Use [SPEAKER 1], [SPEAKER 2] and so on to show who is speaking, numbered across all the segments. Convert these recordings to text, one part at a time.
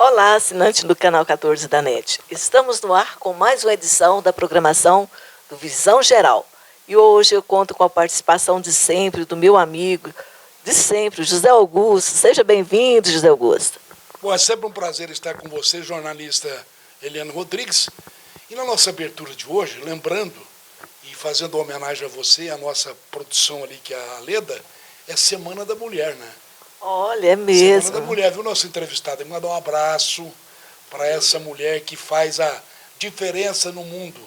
[SPEAKER 1] Olá, assinante do canal 14 da NET. Estamos no ar com mais uma edição da programação do Visão Geral. E hoje eu conto com a participação de sempre do meu amigo, de sempre, José Augusto. Seja bem-vindo, José Augusto.
[SPEAKER 2] Bom, é sempre um prazer estar com você, jornalista Eliane Rodrigues. E na nossa abertura de hoje, lembrando e fazendo homenagem a você, a nossa produção ali, que é a Leda, é Semana da Mulher, né?
[SPEAKER 1] Olha, é mesmo.
[SPEAKER 2] Semana da Mulher, viu, nosso entrevistado? Mandar um abraço para essa mulher que faz a diferença no mundo.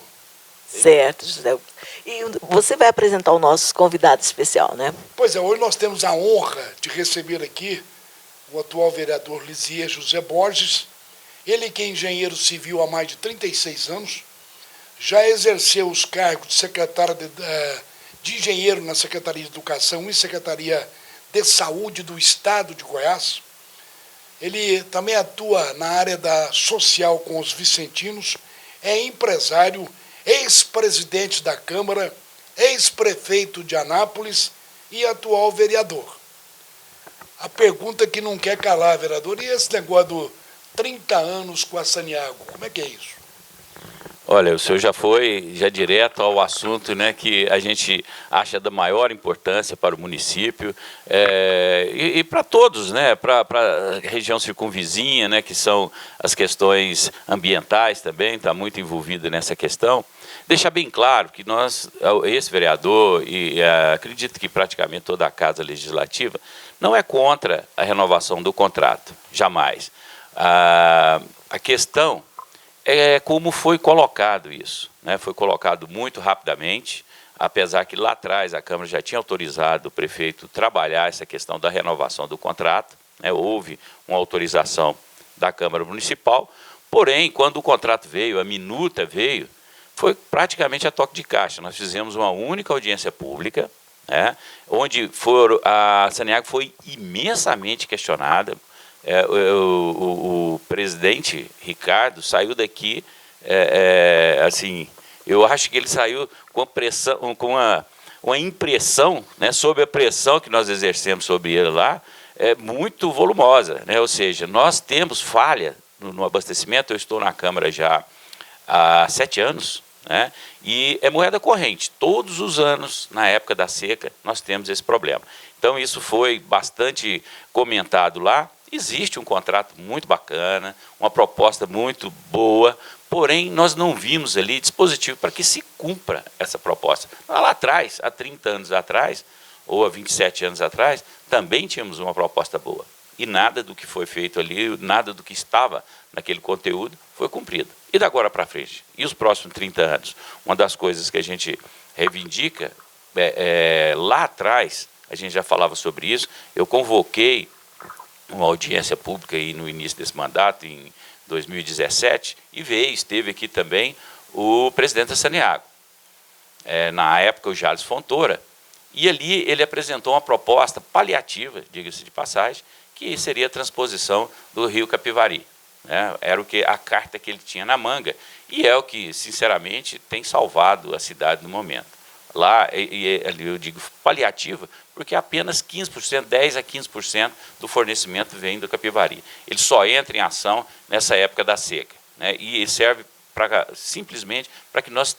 [SPEAKER 1] Certo, José Augusto. E você vai apresentar o nosso convidado especial, né?
[SPEAKER 2] Pois é, hoje nós temos a honra de receber aqui o atual vereador Lisier José Borges. Ele que é engenheiro civil há mais de 36 anos, já exerceu os cargos de secretário de engenheiro na Secretaria de Educação e Secretaria de Saúde do Estado de Goiás. Ele também atua na área da social com os vicentinos, é empresário, ex-presidente da Câmara, ex-prefeito de Anápolis e atual vereador. A pergunta que não quer calar, vereador, e esse negócio do 30 anos com a Saniago, como é que é isso?
[SPEAKER 3] Olha, o senhor já foi direto ao assunto, né, que a gente acha da maior importância para o município e para todos, né, para a região circunvizinha, né, que são as questões ambientais também, está muito envolvido nessa questão. Deixar bem claro que nós, esse vereador, e acredito que praticamente toda a Casa Legislativa, não é contra a renovação do contrato, jamais. A questão é como foi colocado isso, né? Foi colocado muito rapidamente, apesar que lá atrás a Câmara já tinha autorizado o prefeito trabalhar essa questão da renovação do contrato, né? Houve uma autorização da Câmara Municipal, porém, quando o contrato veio, a minuta veio, foi praticamente a toque de caixa. Nós fizemos uma única audiência pública, né? Onde a Saniago foi imensamente questionada. O presidente Ricardo saiu daqui, assim, eu acho que ele saiu com pressão, com uma impressão, né, sobre a pressão que nós exercemos sobre ele lá, muito volumosa, né? Ou seja, nós temos falha no abastecimento. Eu estou na Câmara já há 7 anos, né? E é moeda corrente. Todos os anos, na época da seca, nós temos esse problema. Então, isso foi bastante comentado lá. Existe um contrato muito bacana, uma proposta muito boa, porém, nós não vimos ali dispositivo para que se cumpra essa proposta. Lá atrás, há 30 anos atrás, ou há 27 anos atrás, também tínhamos uma proposta boa. E nada do que foi feito ali, nada do que estava naquele conteúdo foi cumprido. E da agora para frente? E os próximos 30 anos? Uma das coisas que a gente reivindica, lá atrás, a gente já falava sobre isso, eu convoquei uma audiência pública aí no início desse mandato, em 2017, e esteve aqui também o presidente da Saniago, na época o Jales Fontoura, e ali ele apresentou uma proposta paliativa, diga-se de passagem, que seria a transposição do Rio Capivari, né? Era a carta que ele tinha na manga, e é o que, sinceramente, tem salvado a cidade no momento. Lá, eu digo paliativa, porque apenas 15%, 10% a 15% do fornecimento vem do Capivari. Ele só entra em ação nessa época da seca, né? E serve simplesmente para que nós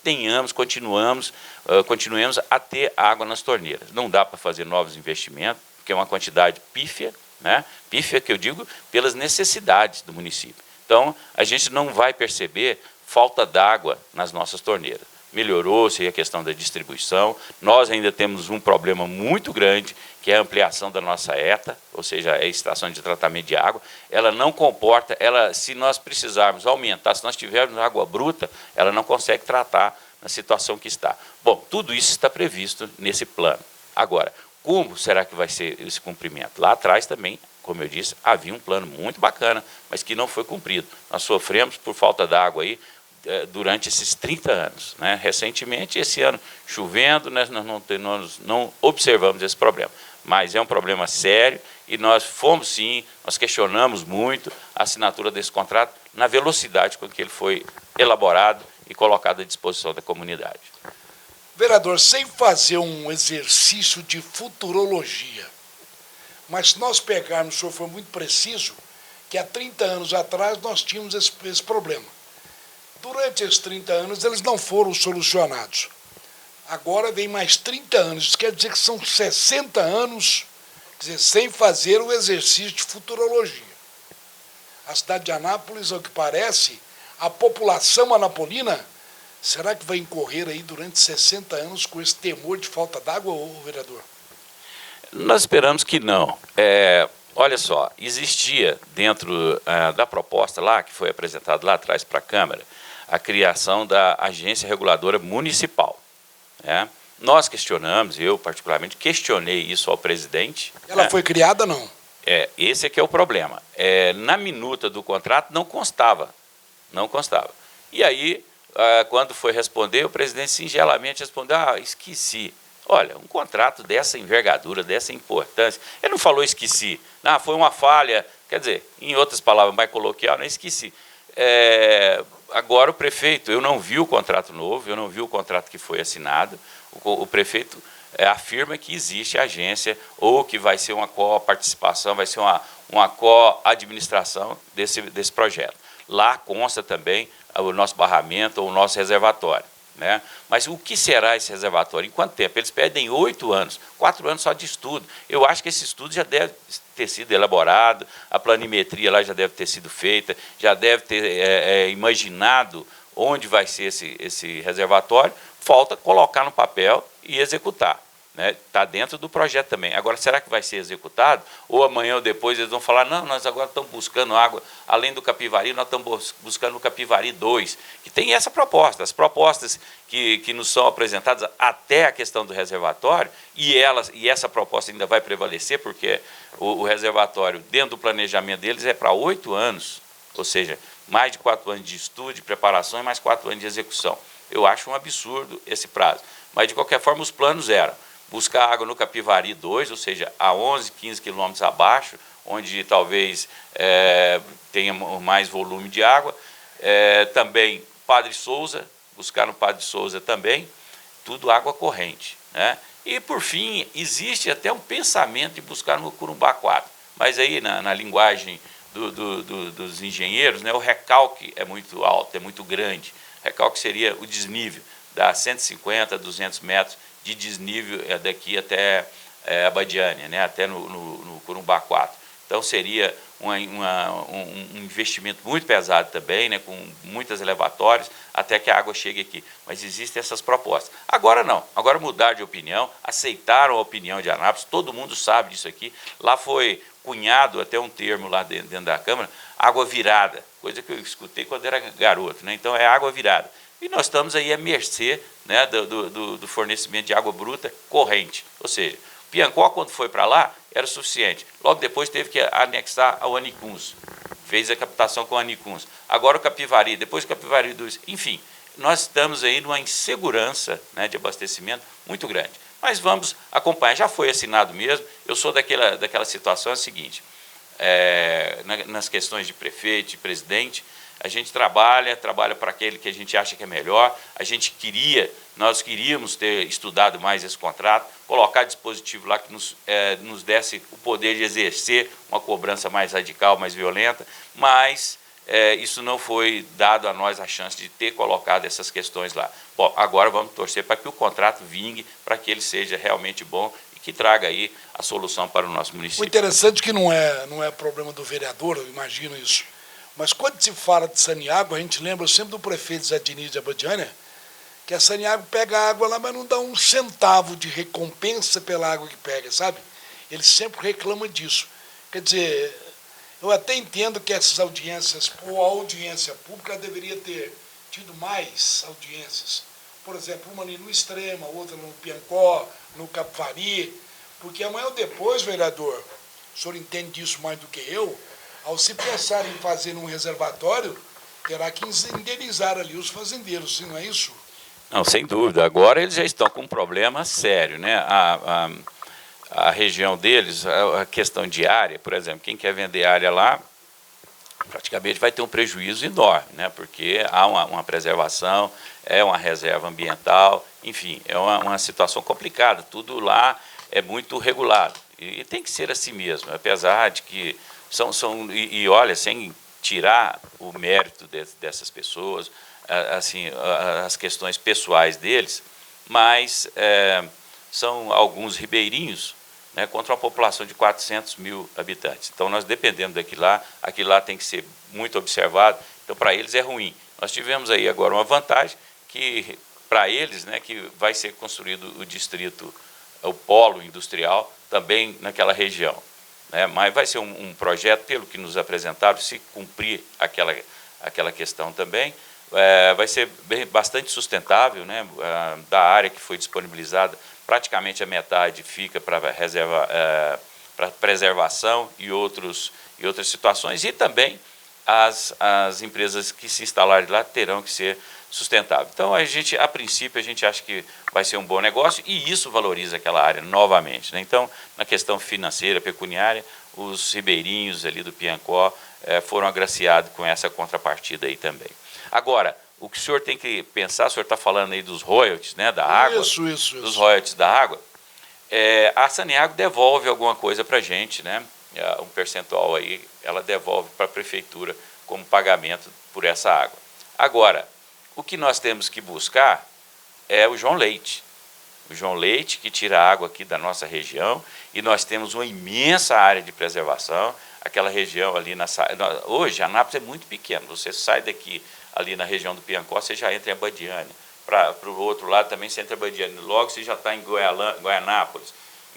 [SPEAKER 3] continuemos a ter água nas torneiras. Não dá para fazer novos investimentos, porque é uma quantidade pífia, né? Pífia que eu digo pelas necessidades do município. Então, a gente não vai perceber falta d'água nas nossas torneiras. Melhorou-se a questão da distribuição. Nós ainda temos um problema muito grande, que é a ampliação da nossa ETA, ou seja, a estação de tratamento de água. Ela não comporta, se nós precisarmos aumentar, se nós tivermos água bruta, ela não consegue tratar na situação que está. Bom, tudo isso está previsto nesse plano. Agora, como será que vai ser esse cumprimento? Lá atrás também, como eu disse, havia um plano muito bacana, mas que não foi cumprido. Nós sofremos por falta d'água aí, durante esses 30 anos. Né? Recentemente, esse ano, chovendo, nós não observamos esse problema. Mas é um problema sério e nós fomos, sim, nós questionamos muito a assinatura desse contrato na velocidade com que ele foi elaborado e colocado à disposição da comunidade.
[SPEAKER 2] Vereador, sem fazer um exercício de futurologia, mas se nós pegarmos, o senhor foi muito preciso, que há 30 anos atrás nós tínhamos esse problema. Durante esses 30 anos eles não foram solucionados. Agora vem mais 30 anos, isso quer dizer que são 60 anos, quer dizer, sem fazer o exercício de futurologia. A cidade de Anápolis, ao que parece, a população anapolina, será que vai incorrer aí durante 60 anos com esse temor de falta d'água, vereador?
[SPEAKER 3] Nós esperamos que não. Olha só, existia dentro da proposta lá, que foi apresentada lá atrás para a Câmara, a criação da Agência Reguladora Municipal. Nós questionamos, eu particularmente questionei isso ao presidente.
[SPEAKER 2] Ela foi criada, não?
[SPEAKER 3] Esse é que é o problema. Na minuta do contrato não constava. Não constava. E aí, quando foi responder, o presidente singelamente respondeu, esqueci. Olha, um contrato dessa envergadura, dessa importância, ele não falou esqueci, foi uma falha, quer dizer, em outras palavras mais coloquial, não esqueci. Agora o prefeito, eu não vi o contrato novo, eu não vi o contrato que foi assinado, o prefeito afirma que existe a agência ou que vai ser uma co-participação, vai ser uma co-administração desse projeto. Lá consta também o nosso barramento ou o nosso reservatório. Mas o que será esse reservatório? Em quanto tempo? Eles pedem 8 anos, 4 anos só de estudo. Eu acho que esse estudo já deve ter sido elaborado, a planimetria lá já deve ter sido feita, já deve ter imaginado onde vai ser esse reservatório, falta colocar no papel e executar. Está dentro do projeto também. Agora, será que vai ser executado? Ou amanhã ou depois eles vão falar, não, nós agora estamos buscando água, além do Capivari, nós estamos buscando o Capivari 2, que tem essa proposta. As propostas que nos são apresentadas até a questão do reservatório, e essa proposta ainda vai prevalecer, porque o reservatório, dentro do planejamento deles, é para 8 anos, ou seja, mais de 4 anos de estudo, de preparação e mais 4 anos de execução. Eu acho um absurdo esse prazo. Mas, de qualquer forma, os planos eram buscar água no Capivari 2, ou seja, a 11, 15 quilômetros abaixo, onde talvez tenha mais volume de água. Também Padre Souza, buscar no Padre Souza também, tudo água corrente. E, por fim, existe até um pensamento de buscar no Corumbá 4, mas aí, na linguagem dos engenheiros, o recalque é muito alto, é muito grande. Recalque seria o desnível, dá 150, 200 metros de desnível daqui até Abadiânia, até no Corumbá 4. Então, seria um investimento muito pesado também, com muitas elevatórias, até que a água chegue aqui. Mas existem essas propostas. Agora não, agora mudaram de opinião, aceitaram a opinião de Anápolis, todo mundo sabe disso aqui. Lá foi cunhado até um termo lá dentro da Câmara, água virada, coisa que eu escutei quando era garoto. Então, é água virada. E nós estamos aí à mercê do fornecimento de água bruta corrente. Ou seja, Piancó, quando foi para lá, era o suficiente. Logo depois teve que anexar ao Anicuns. Fez a captação com o Anicuns. Agora o Capivari, depois o Capivari 2. Enfim, nós estamos aí numa insegurança de abastecimento muito grande. Mas vamos acompanhar. Já foi assinado mesmo. Eu sou daquela situação seguinte. Nas questões de prefeito, de presidente, a gente trabalha para aquele que a gente acha que é melhor. Nós queríamos ter estudado mais esse contrato, colocar dispositivo lá que nos desse o poder de exercer uma cobrança mais radical, mais violenta, mas isso não foi dado a nós a chance de ter colocado essas questões lá. Bom, agora vamos torcer para que o contrato vingue, para que ele seja realmente bom e que traga aí a solução para o nosso município.
[SPEAKER 2] O interessante é que não é problema do vereador, eu imagino isso. Mas quando se fala de Saniago, a gente lembra sempre do prefeito Zé Diniz de Abadiânia, que a Saniago pega água lá, mas não dá um centavo de recompensa pela água que pega, sabe? Ele sempre reclama disso. Quer dizer, eu até entendo que essas audiências, ou a audiência pública deveria ter tido mais audiências. Por exemplo, uma ali no Extrema, outra no Piancó, no Capivari, porque amanhã ou depois, vereador, o senhor entende disso mais do que eu, ao se pensar em fazer um reservatório, terá que indenizar ali os fazendeiros, não é isso?
[SPEAKER 3] Não, sem dúvida. Agora eles já estão com um problema sério. A região deles, a questão de área, por exemplo, quem quer vender área lá, praticamente vai ter um prejuízo enorme, porque há uma preservação, é uma reserva ambiental, enfim, é uma situação complicada. Tudo lá é muito regulado. E tem que ser assim mesmo, apesar de que olha, sem tirar o mérito dessas pessoas, assim, as questões pessoais deles, mas são alguns ribeirinhos, né, contra uma população de 400 mil habitantes. Então, nós dependemos daquilo lá tem que ser muito observado, então, para eles é ruim. Nós tivemos aí agora uma vantagem que, para eles, né, que vai ser construído o distrito, o polo industrial, também naquela região. Né, mas vai ser um projeto, pelo que nos apresentaram, se cumprir aquela questão também, vai ser bastante sustentável, né, da área que foi disponibilizada, praticamente a metade fica para preservação e outras situações, e também as empresas que se instalarem lá terão que ser sustentáveis. Então, a princípio, a gente acha que vai ser um bom negócio e isso valoriza aquela área novamente. Né? Então, na questão financeira, pecuniária, os ribeirinhos ali do Piancó foram agraciados com essa contrapartida aí também. Agora, o que o senhor tem que pensar, o senhor está falando aí dos royalties, né, da água, dos royalties da água, a Saneago devolve alguma coisa para a gente, né, um percentual aí, ela devolve para a prefeitura como pagamento por essa água. Agora, o que nós temos que buscar é o João Leite. O João Leite que tira a água aqui da nossa região, e nós temos uma imensa área de preservação, aquela região ali, hoje Anápolis é muito pequeno, você sai daqui ali na região do Piancó, você já entra em Abadiânia, para o outro lado também você entra em Abadiânia, logo você já está em Goianápolis.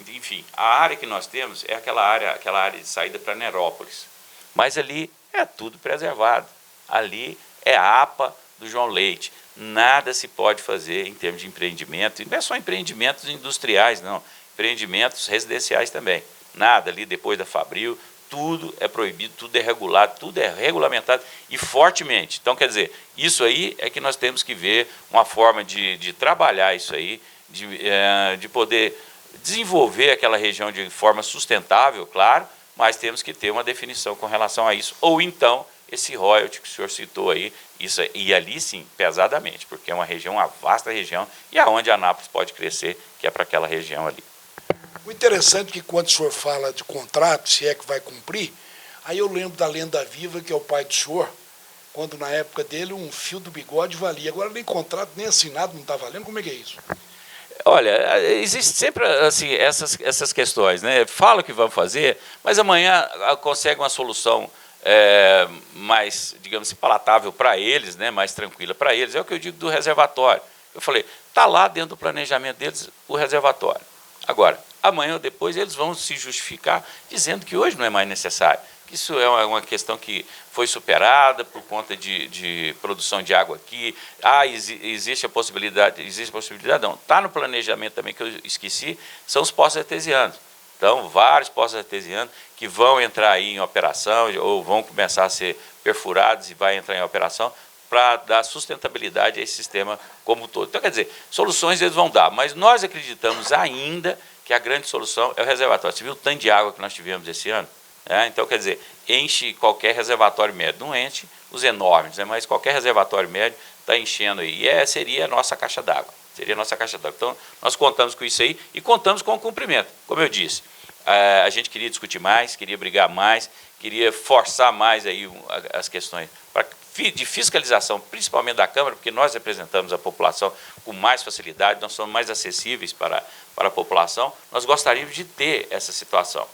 [SPEAKER 3] Enfim, a área que nós temos é aquela área de saída para Nerópolis, mas ali é tudo preservado, ali é a APA do João Leite, nada se pode fazer em termos de empreendimento, e não é só empreendimentos industriais, não, empreendimentos residenciais também, nada ali depois da Fabril, tudo é proibido, tudo é regulado, tudo é regulamentado e fortemente. Então, quer dizer, isso aí é que nós temos que ver uma forma de trabalhar isso aí, de poder desenvolver aquela região de forma sustentável, claro, mas temos que ter uma definição com relação a isso. Ou então, esse royalty que o senhor citou aí, e ali sim, pesadamente, porque é uma região, uma vasta região, e aonde Anápolis pode crescer, que é para aquela região ali.
[SPEAKER 2] O interessante é que quando o senhor fala de contrato, se é que vai cumprir, aí eu lembro da lenda viva, que é o pai do senhor, quando na época dele um fio do bigode valia. Agora nem contrato, nem assinado não está valendo, como é que é isso?
[SPEAKER 3] Olha, existe sempre assim, essas questões, né? Fala que vão fazer, mas amanhã consegue uma solução mais, digamos assim, palatável para eles, né? Mais tranquila para eles. É o que eu digo do reservatório. Eu falei, está lá dentro do planejamento deles o reservatório. Agora, amanhã ou depois eles vão se justificar dizendo que hoje não é mais necessário. Que isso é uma questão que foi superada por conta de produção de água aqui. Existe a possibilidade não. Está no planejamento também, que eu esqueci, são os poços artesianos. Então, vários poços artesianos que vão entrar aí em operação, ou vão começar a ser perfurados e vai entrar em operação, para dar sustentabilidade a esse sistema como um todo. Então, quer dizer, soluções eles vão dar, mas nós acreditamos ainda que a grande solução é o reservatório. Você viu o tanto de água que nós tivemos esse ano? Então, quer dizer, enche qualquer reservatório médio. Não enche os enormes, né, mas qualquer reservatório médio está enchendo aí. E seria a nossa caixa d'água. Seria a nossa caixa d'água. Então, nós contamos com isso aí e contamos com o cumprimento. Como eu disse, a gente queria discutir mais, queria brigar mais, queria forçar mais aí as questões de fiscalização, principalmente da Câmara, porque nós representamos a população com mais facilidade, nós somos mais acessíveis para a população, nós gostaríamos de ter essa situação.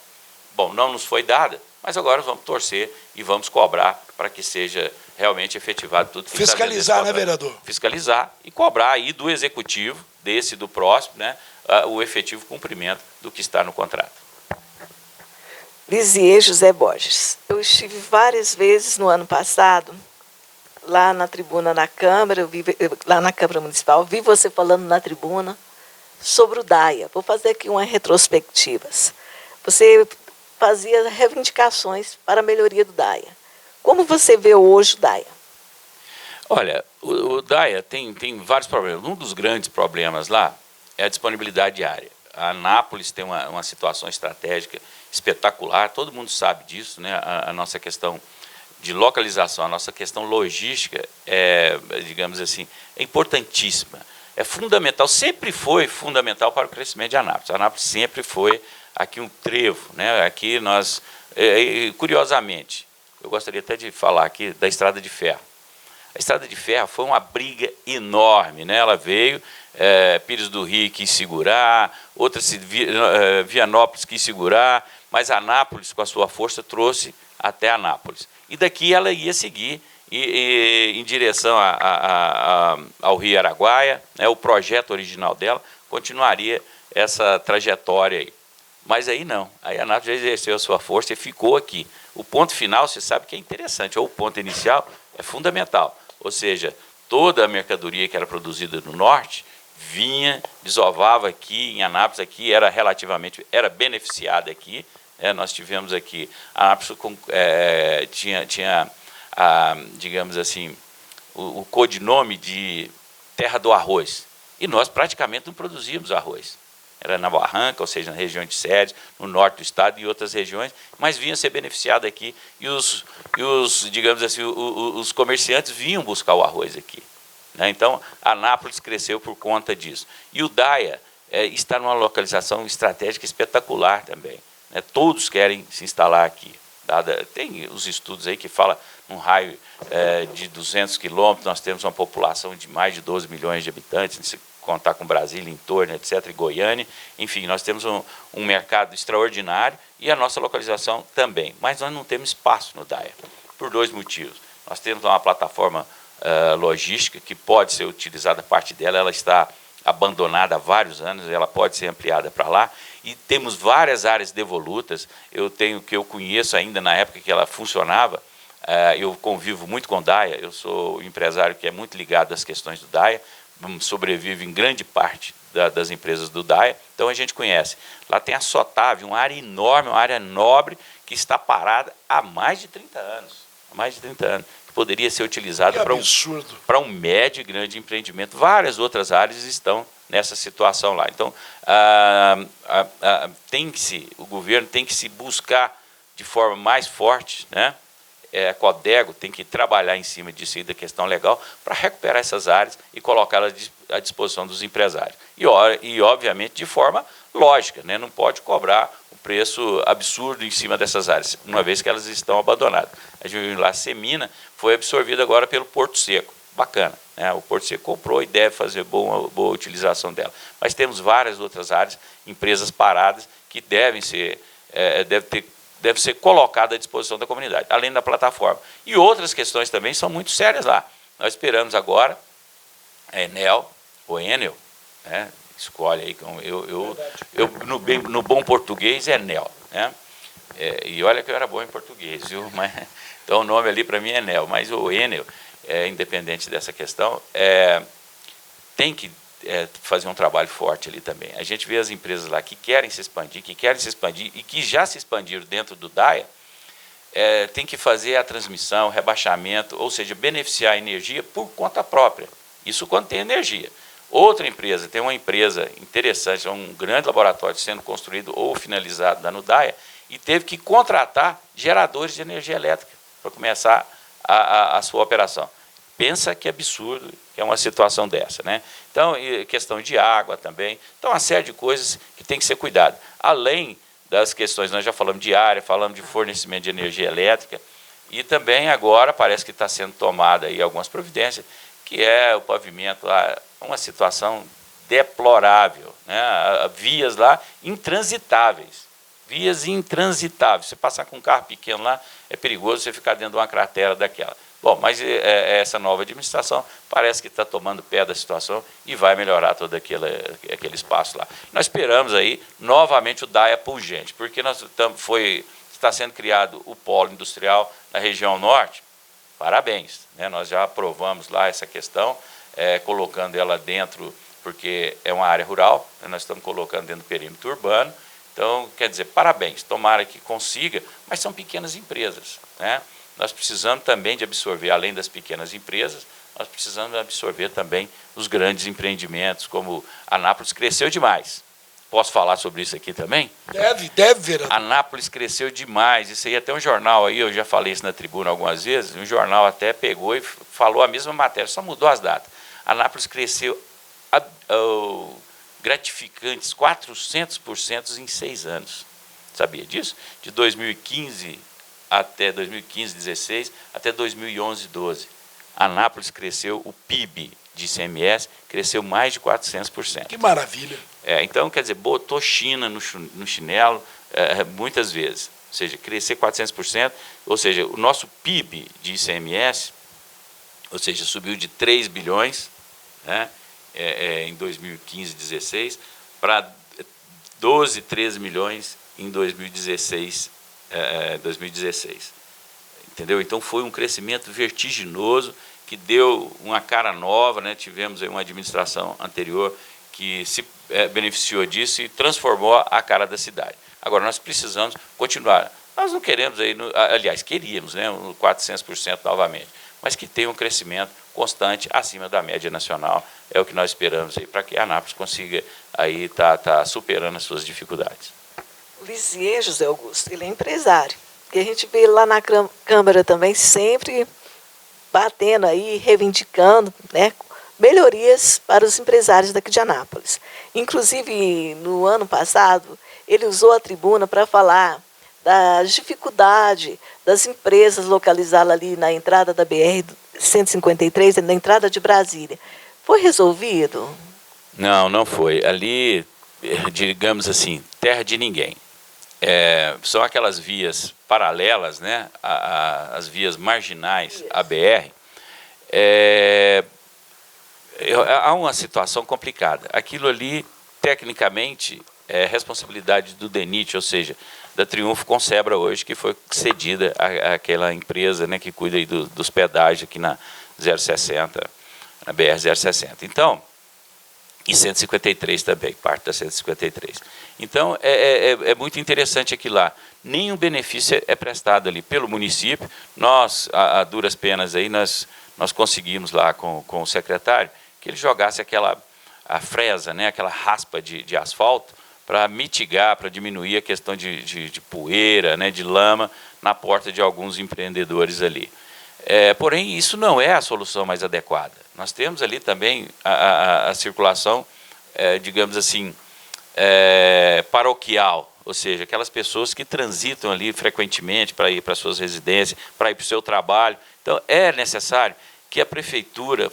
[SPEAKER 3] Bom, não nos foi dada, mas agora vamos torcer e vamos cobrar para que seja realmente efetivado tudo.
[SPEAKER 2] Fiscalizar, né, vereador?
[SPEAKER 3] Fiscalizar e cobrar aí do executivo, desse e do próximo, né, o efetivo cumprimento do que está no contrato.
[SPEAKER 1] Lisier José Borges. Eu estive várias vezes no ano passado lá na tribuna na Câmara, lá na Câmara Municipal, vi você falando na tribuna sobre o DAIA. Vou fazer aqui umas retrospectivas. Você fazia reivindicações para a melhoria do DAIA. Como você vê hoje o DAIA?
[SPEAKER 3] Olha, o DAIA tem vários problemas. Um dos grandes problemas lá é a disponibilidade de área. A Anápolis tem uma situação estratégica espetacular, todo mundo sabe disso, né? A nossa questão de localização, a nossa questão logística digamos assim, é importantíssima, é fundamental, sempre foi fundamental para o crescimento de Anápolis. A Anápolis sempre foi aqui um trevo, né? Aqui nós, curiosamente, eu gostaria até de falar aqui da Estrada de Ferro. A Estrada de Ferro foi uma briga enorme, né? Ela veio, Pires do Rio quis segurar, Vianópolis quis segurar, mas Anápolis, com a sua força, trouxe até Anápolis. E daqui ela ia seguir em direção ao Rio Araguaia, né? O projeto original dela continuaria essa trajetória aí. Mas aí não, aí a Anápolis já exerceu a sua força e ficou aqui. O ponto final, você sabe que é interessante, ou o ponto inicial é fundamental. Ou seja, toda a mercadoria que era produzida no norte vinha, desovava aqui em Anápolis, aqui era beneficiada aqui. Nós tivemos aqui, a Anápolis tinha digamos assim, o codinome de terra do arroz. E nós praticamente não produzíamos arroz. Era na Barranca, ou seja, na região de Sede, no norte do estado e outras regiões, mas vinha ser beneficiado aqui. E digamos assim, os comerciantes vinham buscar o arroz aqui, né? Então, Anápolis cresceu por conta disso. E o DAIA está numa localização estratégica espetacular também, né? Todos querem se instalar aqui. Tem os estudos aí que falam num raio de 200 quilômetros, nós temos uma população de mais de 12 milhões de habitantes, se contar com Brasília, em torno, etc., e Goiânia. Enfim, nós temos um mercado extraordinário e a nossa localização também. Mas nós não temos espaço no DAIA, por dois motivos. Nós temos uma plataforma logística que pode ser utilizada, parte dela, ela está abandonada há vários anos, ela pode ser ampliada para lá, e temos várias áreas devolutas. Que eu conheço ainda na época que ela funcionava, eu convivo muito com o DAIA, eu sou um empresário que é muito ligado às questões do DAIA, sobrevive em grande parte das empresas do DAIA, então a gente conhece. Lá tem a Sotave, uma área enorme, uma área nobre, que está parada há mais de 30 anos. Há mais de 30 anos. Que poderia ser utilizada para um médio e grande empreendimento. Várias outras áreas estão nessa situação lá. Então, o governo tem que se buscar de forma mais forte, né? A Codego tem que trabalhar em cima disso aí, da questão legal, para recuperar essas áreas e colocá-las à disposição dos empresários. E, obviamente, de forma lógica, né? Não pode cobrar um preço absurdo em cima dessas áreas, uma vez que elas estão abandonadas. A Juilá Semina foi absorvida agora pelo Porto Seco. Bacana, né? O Porto Seco comprou e deve fazer boa utilização dela. Mas temos várias outras áreas, empresas paradas, que devem ser colocada à disposição da comunidade, além da plataforma. E outras questões também são muito sérias lá. Nós esperamos agora, Enel, ou Enel, né? Escolhe aí, no bom português, Enel, né? E olha que eu era bom em português, viu? Mas, então o nome ali para mim é Enel, mas o Enel, independente dessa questão, tem que fazer um trabalho forte ali também. A gente vê as empresas lá que querem se expandir e que já se expandiram dentro do DAIA, tem que fazer a transmissão, rebaixamento, ou seja, beneficiar a energia por conta própria. Isso quando tem energia. Outra empresa, tem uma empresa interessante, um grande laboratório sendo construído ou finalizado lá no DAIA, e teve que contratar geradores de energia elétrica para começar a sua operação. Pensa que absurdo que é uma situação dessa, né? Então, questão de água também. Então, uma série de coisas que tem que ser cuidado. Além das questões, nós já falamos de área, falamos de fornecimento de energia elétrica, e também agora parece que está sendo tomada aí algumas providências, que é o pavimento lá, uma situação deplorável, né? Vias lá intransitáveis. Vias intransitáveis. Você passar com um carro pequeno lá, é perigoso você ficar dentro de uma cratera daquela. Bom, mas essa nova administração parece que está tomando pé da situação e vai melhorar todo aquele espaço lá. Nós esperamos aí, novamente, o DAIA pungente, porque está sendo criado o polo industrial na região norte. Parabéns, né? Nós já aprovamos lá essa questão, colocando ela dentro, porque é uma área rural, né? Nós estamos colocando dentro do perímetro urbano. Então, quer dizer, parabéns, tomara que consiga, mas são pequenas empresas, né? Nós precisamos também de absorver, além das pequenas empresas, nós precisamos absorver também os grandes empreendimentos, como Anápolis cresceu demais. Posso falar sobre isso aqui também?
[SPEAKER 2] Deve, vereador.
[SPEAKER 3] Anápolis cresceu demais. Isso aí até um jornal aí, eu já falei isso na tribuna algumas vezes, um jornal até pegou e falou a mesma matéria, só mudou as datas. Anápolis cresceu gratificantes 400% em 6 anos. sabia disso? De 2015 até 2015, 16, até 2011, 12. Anápolis cresceu, o PIB de ICMS cresceu mais de 400%.
[SPEAKER 2] Que maravilha.
[SPEAKER 3] Então, quer dizer, botou China no chinelo muitas vezes. Ou seja, crescer 400%, ou seja, o nosso PIB de ICMS, ou seja, subiu de 3 bilhões, né, em 2015, 16, para 12, 13 milhões em 2016. 2016. Entendeu? Então foi um crescimento vertiginoso que deu uma cara nova, né? Tivemos aí uma administração anterior que se beneficiou disso e transformou a cara da cidade. Agora nós precisamos continuar. Nós não queremos aí, aliás, queríamos, né, 400% novamente, mas que tenha um crescimento constante acima da média nacional. É o que nós esperamos aí para que a Anápolis consiga aí tá superando as suas dificuldades.
[SPEAKER 1] O Lisier, José Augusto, ele é empresário. E a gente vê ele lá na Câmara também sempre batendo aí, reivindicando, né, melhorias para os empresários daqui de Anápolis. Inclusive, no ano passado, ele usou a tribuna para falar da dificuldade das empresas localizadas ali na entrada da BR-153, na entrada de Brasília. Foi resolvido?
[SPEAKER 3] Não, não foi. Ali, digamos assim, terra de ninguém. São aquelas vias paralelas, né, as vias marginais à BR. Há uma situação complicada. Aquilo ali, tecnicamente, é responsabilidade do DENIT, ou seja, da Triunfo Consebra hoje, que foi cedida àquela empresa, né, que cuida aí dos pedágios aqui na 060, na BR-060. Então, e 153 também, parte da 153. Então, é muito interessante aqui lá. Nenhum benefício é prestado ali pelo município. Nós, a duras penas, aí, nós conseguimos lá com o secretário que ele jogasse a fresa, né, aquela raspa de asfalto, para mitigar, para diminuir a questão de poeira, né, de lama, na porta de alguns empreendedores ali. Porém, isso não é a solução mais adequada. Nós temos ali também a circulação, digamos assim, paroquial, ou seja, aquelas pessoas que transitam ali frequentemente para ir para suas residências, para ir para o seu trabalho. Então, é necessário que a prefeitura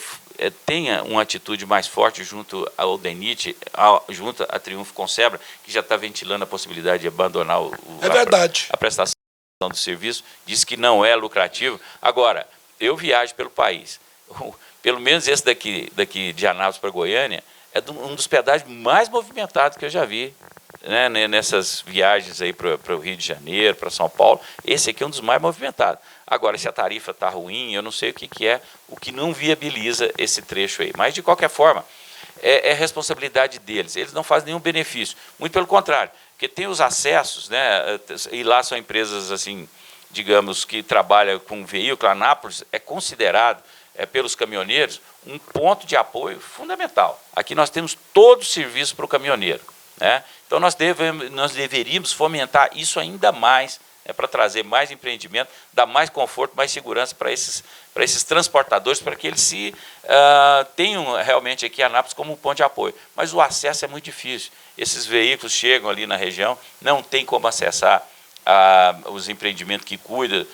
[SPEAKER 3] tenha uma atitude mais forte junto ao DENIT, junto à Triunfo Consebra, que já está ventilando a possibilidade de abandonar a prestação do serviço, diz que não é lucrativo. Agora, eu viajo pelo país, pelo menos esse daqui de Anápolis para Goiânia, é um dos pedágios mais movimentados que eu já vi, né, nessas viagens aí para o Rio de Janeiro, para São Paulo. Esse aqui é um dos mais movimentados. Agora, se a tarifa está ruim, eu não sei o que é, o que não viabiliza esse trecho aí. Mas, de qualquer forma, é responsabilidade deles. Eles não fazem nenhum benefício. Muito pelo contrário, porque tem os acessos, né, e lá são empresas, assim, digamos, que trabalham com veículo. Anápolis é considerado, pelos caminhoneiros, um ponto de apoio fundamental. Aqui nós temos todo o serviço para o caminhoneiro, né? Então, nós deveríamos fomentar isso ainda mais, para trazer mais empreendimento, dar mais conforto, mais segurança para esses transportadores, para que eles tenham realmente aqui Anápolis como um ponto de apoio. Mas o acesso é muito difícil. Esses veículos chegam ali na região, não tem como acessar os empreendimentos que cuidam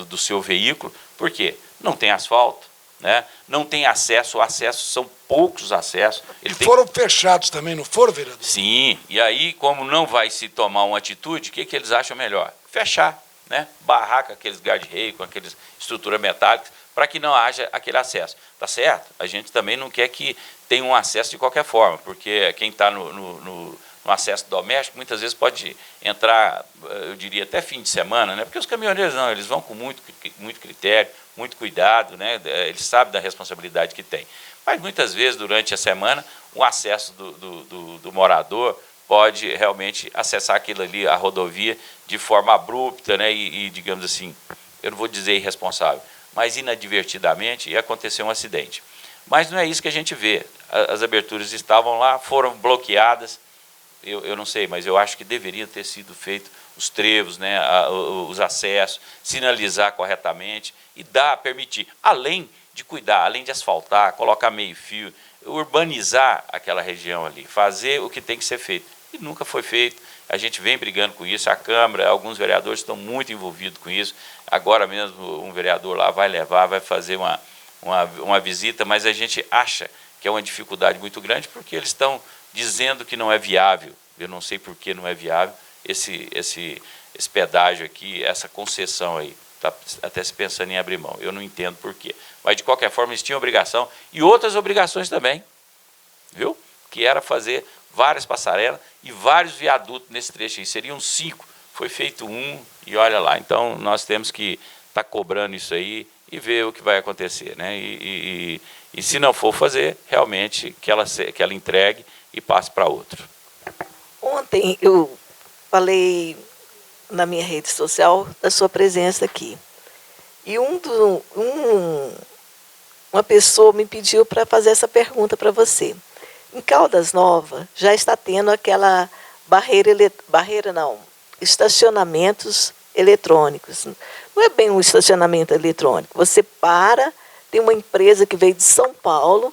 [SPEAKER 3] do seu veículo. Por quê? Não tem asfalto, né? Não tem acesso, são poucos acessos.
[SPEAKER 2] Foram fechados também, não foram, vereador?
[SPEAKER 3] Sim, e aí, como não vai se tomar uma atitude, o que eles acham melhor? Fechar, né? Barrar com aqueles guarda-reio, com aquelas estruturas metálicas, para que não haja aquele acesso. Tá certo? A gente também não quer que tenha um acesso de qualquer forma, porque quem está no acesso doméstico, muitas vezes pode entrar, eu diria, até fim de semana, né? Porque os caminhoneiros não, eles vão com muito critério, muito cuidado, né? Eles sabem da responsabilidade que tem. Mas muitas vezes, durante a semana, o acesso do morador pode realmente acessar aquilo ali, a rodovia, de forma abrupta, né? E, digamos assim, eu não vou dizer irresponsável, mas inadvertidamente, e aconteceu um acidente. Mas não é isso que a gente vê. As aberturas estavam lá, foram bloqueadas. Eu não sei, mas eu acho que deveria ter sido feito os trevos, né, os acessos, sinalizar corretamente e permitir, além de cuidar, além de asfaltar, colocar meio-fio, urbanizar aquela região ali, fazer o que tem que ser feito. E nunca foi feito. a gente vem brigando com isso, a Câmara, alguns vereadores estão muito envolvidos com isso, agora mesmo um vereador lá vai levar, vai fazer uma visita, mas a gente acha que é uma dificuldade muito grande, porque eles estão dizendo que não é viável, eu não sei por que não é viável, esse pedágio aqui, essa concessão aí, está até se pensando em abrir mão, eu não entendo por quê. Mas, de qualquer forma, eles tinham obrigação, e outras obrigações também, viu? Que era fazer várias passarelas e vários viadutos nesse trecho aí, seriam 5, foi feito 1, e olha lá, então nós temos que estar cobrando isso aí e ver o que vai acontecer, né? E se não for fazer, realmente, que ela entregue e passe para outro.
[SPEAKER 1] Ontem eu falei na minha rede social da sua presença aqui. E uma pessoa me pediu para fazer essa pergunta para você. Em Caldas Novas já está tendo aquela estacionamentos eletrônicos. Não é bem um estacionamento eletrônico. Você tem uma empresa que veio de São Paulo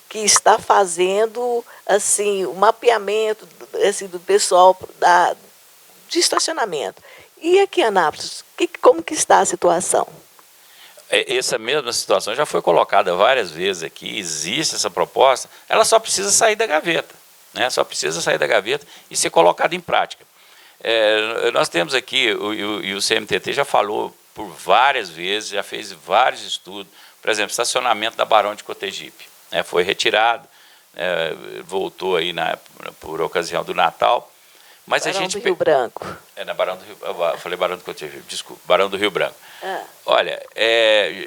[SPEAKER 1] que está fazendo assim o mapeamento assim, do pessoal de estacionamento. E aqui em Anápolis, como que está a situação?
[SPEAKER 3] Essa mesma situação já foi colocada várias vezes aqui, existe essa proposta, ela só precisa sair da gaveta, né? Só precisa sair da gaveta e ser colocada em prática. Nós temos aqui, o CMTT já falou por várias vezes, já fez vários estudos, por exemplo, estacionamento da Barão de Cotegipe, né? Foi retirado, voltou aí por ocasião do Natal, mas
[SPEAKER 1] Barão do Rio Branco.
[SPEAKER 3] Na Barão do Rio, eu falei Barão do Cotegipe, desculpa, Barão do Rio Branco. Olha,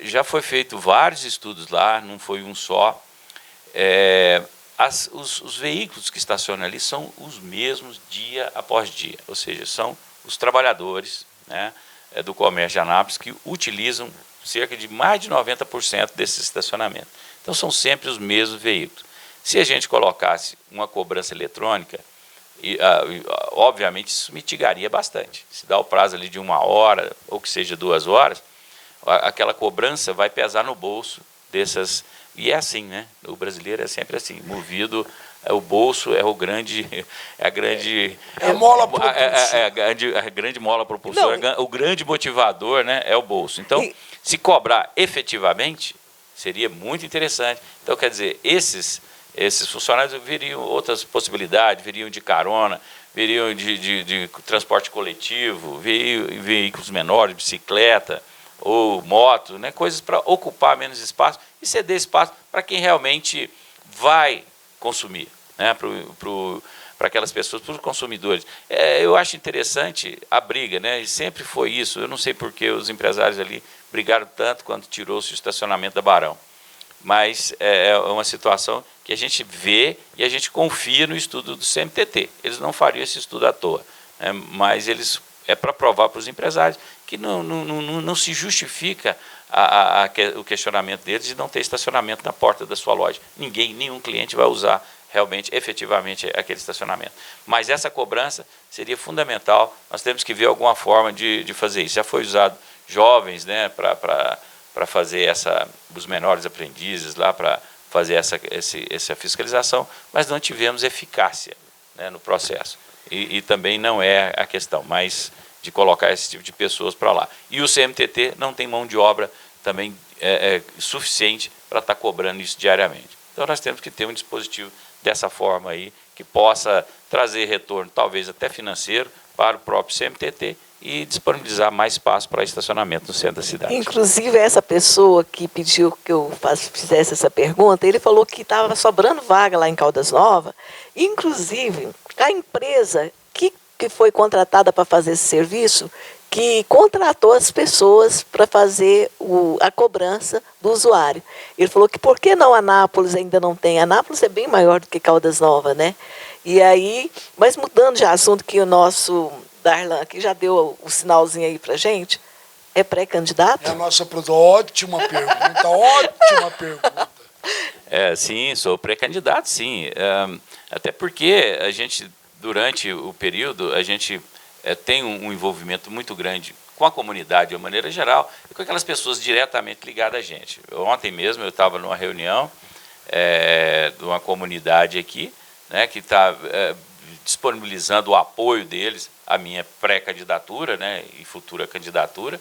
[SPEAKER 3] já foi feito vários estudos lá, não foi um só. Os veículos que estacionam ali são os mesmos dia após dia, ou seja, são os trabalhadores, né, do comércio de Anápolis que utilizam cerca de mais de 90% desse estacionamento. Então, são sempre os mesmos veículos. Se a gente colocasse uma cobrança eletrônica, obviamente isso mitigaria bastante. Se dá o prazo ali de 1 hora, ou que seja 2 horas, aquela cobrança vai pesar no bolso dessas. E é assim, né? O brasileiro é sempre assim, movido, o bolso é a grande mola propulsora, o grande motivador, né, é o bolso. Então, se cobrar efetivamente, seria muito interessante. Então, quer dizer, esses funcionários viriam outras possibilidades, viriam de carona, viriam de transporte coletivo, veículos menores, bicicleta ou moto, né, coisas para ocupar menos espaço e ceder espaço para quem realmente vai consumir, né, para aquelas pessoas, para os consumidores. Eu acho interessante a briga, né, e sempre foi isso. Eu não sei por que os empresários ali brigaram tanto quando tirou-se o estacionamento da Barão. Mas é uma situação que a gente vê e a gente confia no estudo do CMTT. Eles não fariam esse estudo à toa, né? Mas é para provar para os empresários que não se justifica o questionamento deles de não ter estacionamento na porta da sua loja. Nenhum cliente vai usar realmente, efetivamente, aquele estacionamento. Mas essa cobrança seria fundamental, nós temos que ver alguma forma de fazer isso. Já foi usado jovens, né, para fazer os menores aprendizes lá, para fazer essa fiscalização, mas não tivemos eficácia, né, no processo. E também não é a questão, mas de colocar esse tipo de pessoas para lá. E o CMTT não tem mão de obra também suficiente para estar cobrando isso diariamente. Então, nós temos que ter um dispositivo dessa forma aí, que possa trazer retorno, talvez até financeiro, para o próprio CMTT e disponibilizar mais espaço para estacionamento no centro da cidade.
[SPEAKER 1] Inclusive, essa pessoa que pediu que eu fizesse essa pergunta, ele falou que estava sobrando vaga lá em Caldas Novas. Inclusive, a empresa que foi contratada para fazer esse serviço, que contratou as pessoas para fazer a cobrança do usuário. Ele falou que por que não Anápolis ainda não tem? Anápolis é bem maior do que Caldas Novas, né? E aí, mas mudando de assunto, que o nosso Darlan aqui já deu o sinalzinho aí para gente, é pré-candidato?
[SPEAKER 2] É a nossa ótima pergunta, ótima pergunta.
[SPEAKER 3] Sim, sou pré-candidato, sim. Até porque a gente, durante o período, a gente tem um envolvimento muito grande com a comunidade de uma maneira geral e com aquelas pessoas diretamente ligadas a gente. Ontem mesmo eu estava numa reunião de uma comunidade aqui, né, que está disponibilizando o apoio deles à minha pré-candidatura, né, e futura candidatura,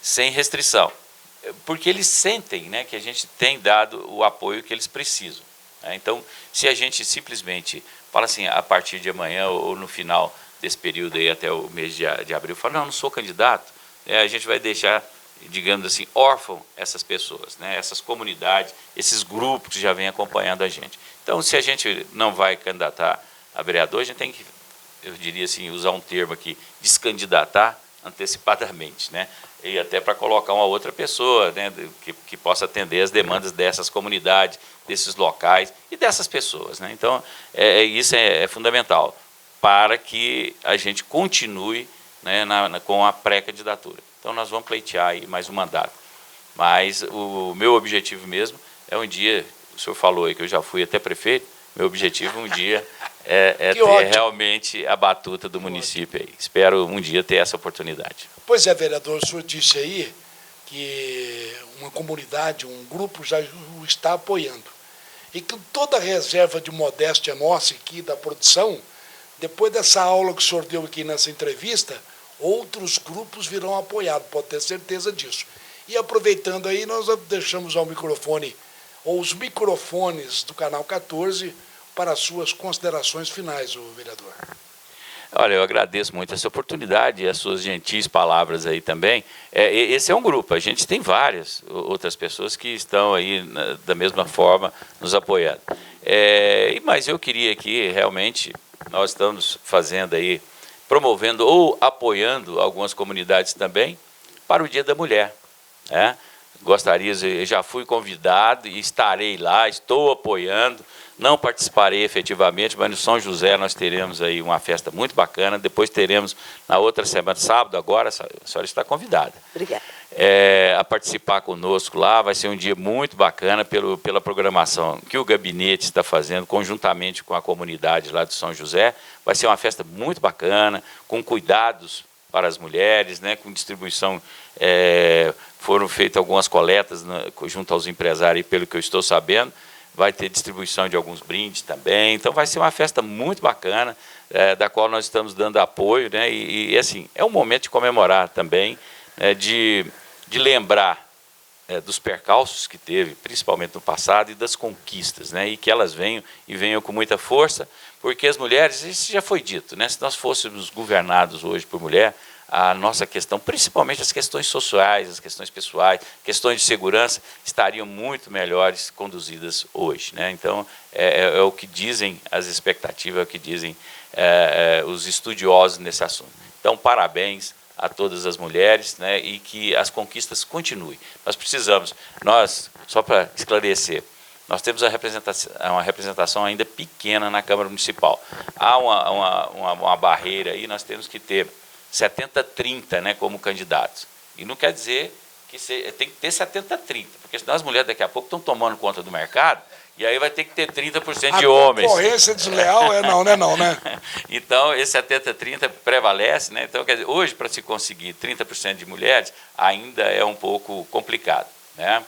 [SPEAKER 3] sem restrição. Porque eles sentem, né, que a gente tem dado o apoio que eles precisam. Né? Então, se a gente simplesmente fala assim, a partir de amanhã ou no final desse período aí até o mês de abril, fala, não sou candidato, a gente vai deixar, digamos assim, órfão essas pessoas, né, essas comunidades, esses grupos que já vêm acompanhando a gente. Então, se a gente não vai candidatar a vereador, a gente tem que, eu diria assim, usar um termo aqui, descandidatar antecipadamente, né? E até para colocar uma outra pessoa, né, que possa atender as demandas dessas comunidades, desses locais e dessas pessoas, né? Então, isso é fundamental para que a gente continue, né, com a pré-candidatura. Então, nós vamos pleitear aí mais um mandato. Mas o meu objetivo mesmo é um dia, o senhor falou aí que eu já fui até prefeito, meu objetivo um dia é ter ótimo. Realmente a batuta do município aí. Espero um dia ter essa oportunidade.
[SPEAKER 2] Pois é, vereador, o senhor disse aí que uma comunidade, um grupo já o está apoiando. E que toda a reserva de modéstia nossa aqui da produção, depois dessa aula que o senhor deu aqui nessa entrevista, outros grupos virão apoiar, pode ter certeza disso. E aproveitando aí, nós deixamos ao microfone, ou os microfones do Canal 14, para as suas considerações finais, vereador.
[SPEAKER 3] Olha, eu agradeço muito essa oportunidade e as suas gentis palavras aí também. Esse é um grupo, a gente tem várias outras pessoas que estão aí da mesma forma nos apoiando. Mas eu queria aqui, realmente, nós estamos fazendo aí, promovendo ou apoiando algumas comunidades também para o Dia da Mulher, né? Gostaria, já fui convidado e estarei lá, estou apoiando, não participarei efetivamente, mas no São José nós teremos aí uma festa muito bacana, depois teremos na outra semana, sábado agora, a senhora está convidada.
[SPEAKER 1] Obrigada.
[SPEAKER 3] A participar conosco lá, vai ser um dia muito bacana pela programação que o gabinete está fazendo, conjuntamente com a comunidade lá de São José, vai ser uma festa muito bacana, com cuidados para as mulheres, né, com distribuição, foram feitas algumas coletas, né, junto aos empresários, pelo que eu estou sabendo, vai ter distribuição de alguns brindes também, então vai ser uma festa muito bacana, da qual nós estamos dando apoio, né, e assim, é um momento de comemorar também, de lembrar dos percalços que teve, principalmente no passado, e das conquistas, né, e que elas venham com muita força, porque as mulheres, isso já foi dito, né, se nós fôssemos governados hoje por mulher, a nossa questão, principalmente as questões sociais, as questões pessoais, questões de segurança, estariam muito melhores conduzidas hoje, né? Então, é o que dizem as expectativas, é o que dizem os estudiosos nesse assunto. Então, parabéns a todas as mulheres, né, e que as conquistas continuem. Nós precisamos, só para esclarecer, nós temos uma representação ainda pequena na Câmara Municipal. Há uma barreira aí, nós temos que ter 70-30, né, como candidatos. E não quer dizer que tem que ter 70-30, porque senão as mulheres daqui a pouco estão tomando conta do mercado, e aí vai ter que ter 30% de homens. A
[SPEAKER 2] concorrência desleal não, né?
[SPEAKER 3] Então, esse 70-30 prevalece, né? Então, quer dizer, hoje, para se conseguir 30% de mulheres, ainda é um pouco complicado, né?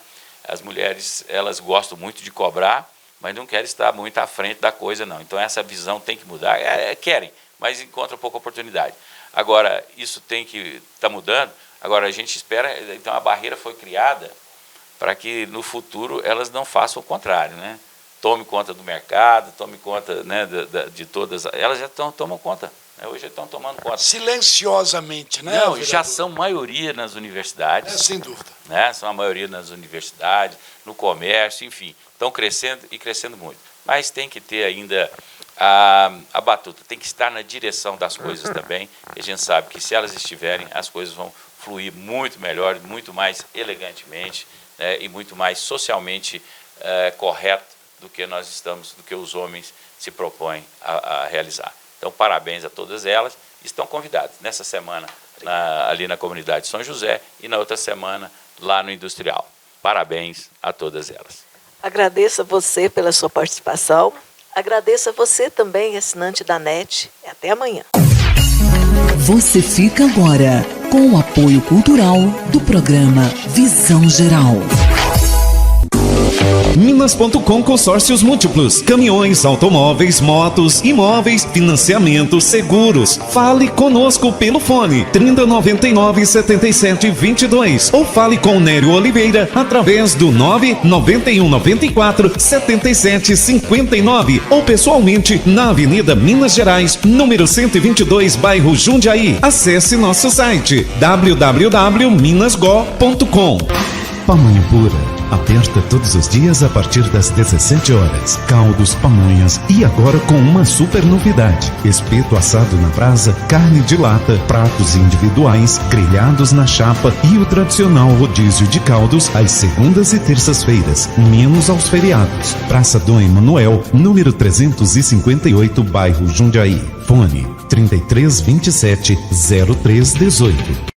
[SPEAKER 3] As mulheres, elas gostam muito de cobrar, mas não querem estar muito à frente da coisa, não. Então, essa visão tem que mudar. Querem, mas encontram pouca oportunidade. Agora, isso tem que estar mudando. Agora, a gente espera, então a barreira foi criada para que no futuro elas não façam o contrário, né? Tome conta do mercado, tome conta, né, de todas. Elas já tomam conta, né? Hoje já estão tomando conta.
[SPEAKER 2] Silenciosamente, né?
[SPEAKER 3] Não, já são maioria nas universidades.
[SPEAKER 2] Sem dúvida.
[SPEAKER 3] Né? São a maioria nas universidades, no comércio, enfim. Estão crescendo e crescendo muito. Mas tem que ter ainda a batuta, tem que estar na direção das coisas também. E a gente sabe que se elas estiverem, as coisas vão fluir muito melhor, muito mais elegantemente, né, e muito mais socialmente correto do que os homens se propõem a realizar. Então, parabéns a todas elas. Estão convidadas nessa semana ali na comunidade de São José e na outra semana lá no Industrial. Parabéns a todas elas.
[SPEAKER 1] Agradeço a você pela sua participação. Agradeço a você também, assinante da NET. Até amanhã.
[SPEAKER 4] Você fica agora com o apoio cultural do programa Visão Geral.
[SPEAKER 5] Minas.com Consórcios Múltiplos, caminhões, automóveis, motos, imóveis, financiamentos, seguros. Fale conosco pelo fone 3099-7722 ou fale com Nério Oliveira através do 99194-7759 ou pessoalmente na Avenida Minas Gerais, número 122, bairro Jundiaí. Acesse nosso site www.minasgo.com. Pamonha pura. Aberta todos os dias a partir das 17 horas. Caldos, pamonhas e agora com uma super novidade: espeto assado na brasa, carne de lata, pratos individuais, grelhados na chapa e o tradicional rodízio de caldos às segundas e terças-feiras, menos aos feriados. Praça Dom Emanuel, número 358, bairro Jundiaí. Fone 3327 0318.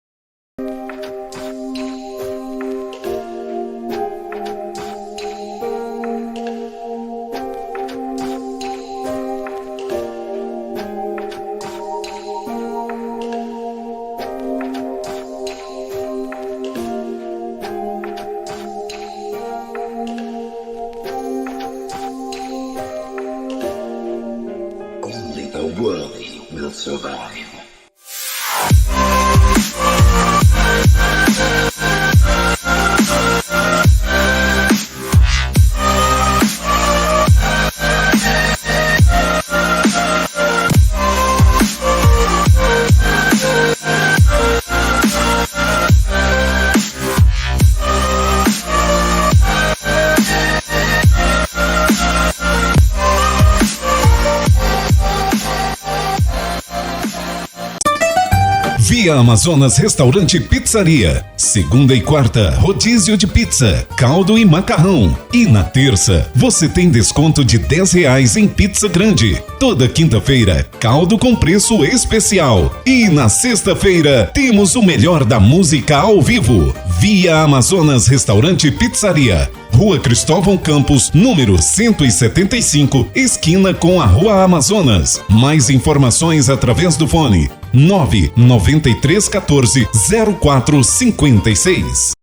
[SPEAKER 5] Via Amazonas Restaurante e Pizzaria. Segunda e quarta, rodízio de pizza, caldo e macarrão. E na terça, você tem desconto de R$10 em pizza grande. Toda quinta-feira, caldo com preço especial. E na sexta-feira, temos o melhor da música ao vivo. Via Amazonas Restaurante e Pizzaria. Rua Cristóvão Campos, número 175, esquina com a Rua Amazonas. Mais informações através do fone 99314 0456.